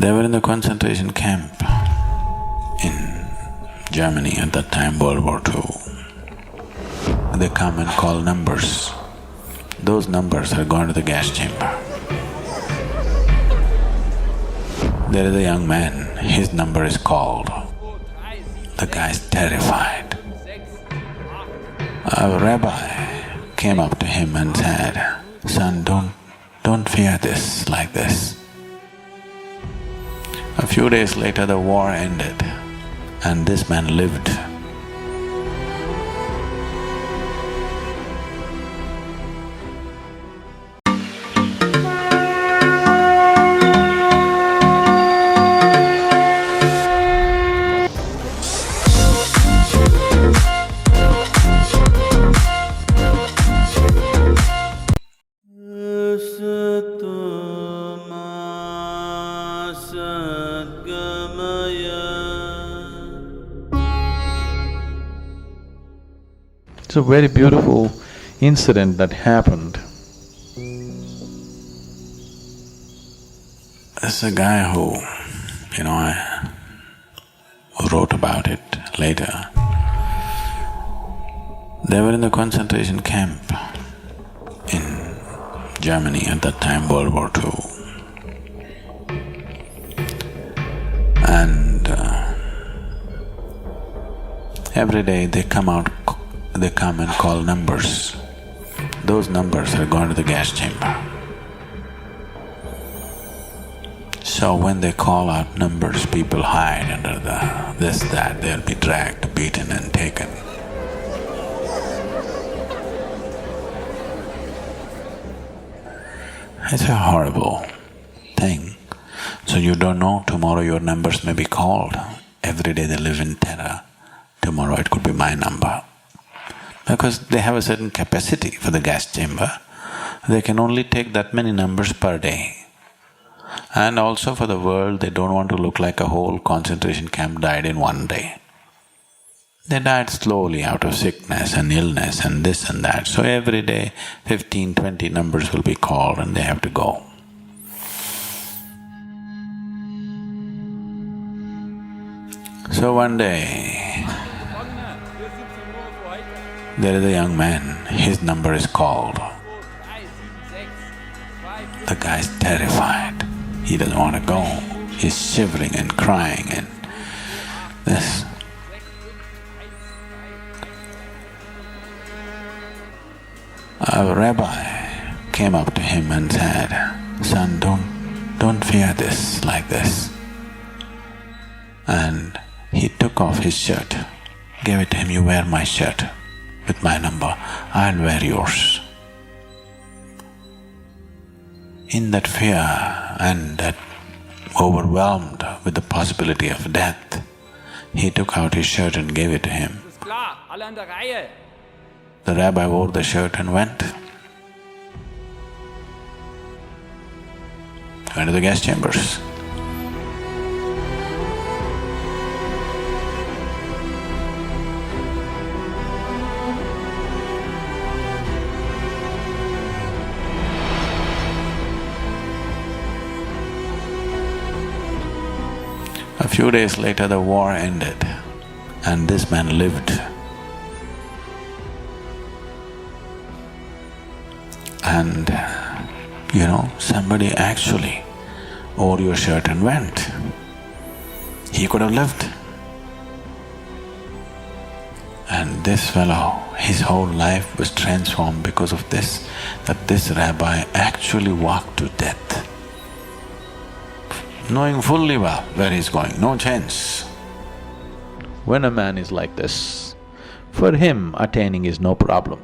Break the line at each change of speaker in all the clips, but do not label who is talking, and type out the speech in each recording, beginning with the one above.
They were in the concentration camp in Germany at that time, World War II. They come and call numbers. Those numbers are gone to the gas chamber. There is a young man, his number is called. The guy is terrified. A rabbi came up to him and said, "Son, don't fear this like this." A few days later, the war ended and this man lived.
It's a very beautiful incident that happened.
There's a guy who, I wrote about it later. They were in the concentration camp in Germany at that time, World War II. And every day they come and call numbers. Those numbers are gone to the gas chamber. So when they call out numbers, people hide under this, that, they'll be dragged, beaten and taken. It's a horrible thing. So you don't know, tomorrow your numbers may be called. Every day they live in terror. Tomorrow it could be my number. Because they have a certain capacity for the gas chamber. They can only take that many numbers per day. And also for the world, they don't want to look like a whole concentration camp died in one day. They died slowly out of sickness and illness and this and that. So every day 15, 20 numbers will be called and they have to go. So one day, there is a young man, his number is called. The guy is terrified, he doesn't want to go, he's shivering and crying and this. A rabbi came up to him and said, "Son, don't fear this like this." And he took off his shirt, gave it to him, "You wear my shirt with my number, I'll wear yours." In that fear and that overwhelmed with the possibility of death, he took out his shirt and gave it to him. The rabbi wore the shirt and went to the gas chambers. A few days later, the war ended and this man lived. And somebody actually wore your shirt and went. He could have lived. And this fellow, his whole life was transformed because of this, that this rabbi actually walked to death, knowing fully well where he's going, no chance.
When a man is like this, for him attaining is no problem.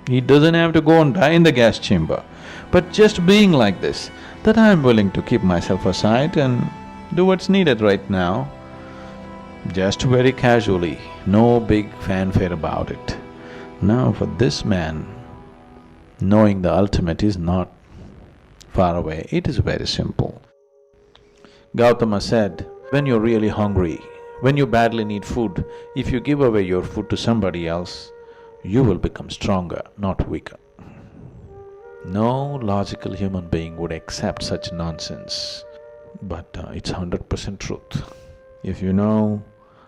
He doesn't have to go and die in the gas chamber. But just being like this, that I'm willing to keep myself aside and do what's needed right now, just very casually, no big fanfare about it. Now for this man, knowing the ultimate is not far away, it is very simple. Gautama said, when you're really hungry, when you badly need food, if you give away your food to somebody else, you will become stronger, not weaker. No logical human being would accept such nonsense. but it's 100% truth. If you know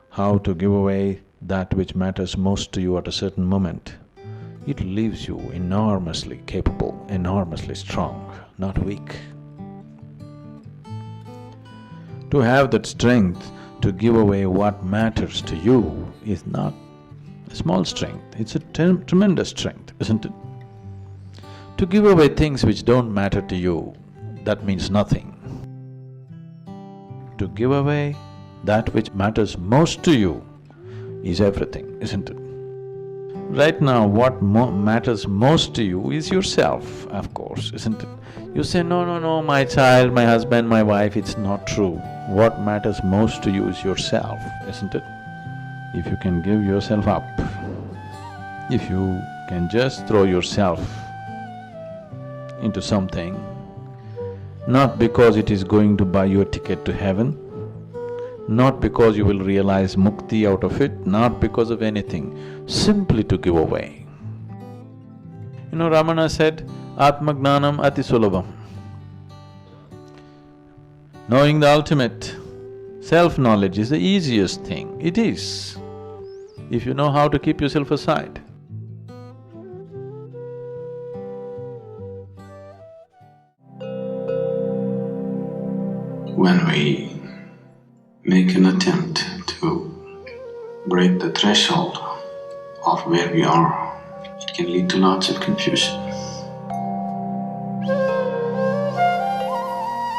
how to give away that which matters most to you at a certain moment, it leaves you enormously capable, enormously strong, not weak. To have that strength to give away what matters to you is not a small strength, it's a tremendous strength, isn't it? To give away things which don't matter to you, that means nothing. To give away that which matters most to you is everything, isn't it? Right now, what matters most to you is yourself, of course, isn't it? You say, no, my child, my husband, my wife, it's not true. What matters most to you is yourself, isn't it? If you can give yourself up, if you can just throw yourself into something, not because it is going to buy you a ticket to heaven, not because you will realize mukti out of it, not because of anything, simply to give away. You know, Ramana said, Atmagnanam ati sulabham. Knowing the ultimate, self-knowledge is the easiest thing. It is, if you know how to keep yourself aside.
When we make an attempt to break the threshold of where we are, it can lead to lots of confusion.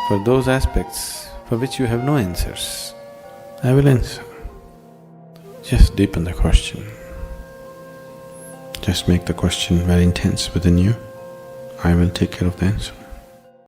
For those aspects for which you have no answers, I will answer. Just deepen the question. Just make the question very intense within you. I will take care of the answer.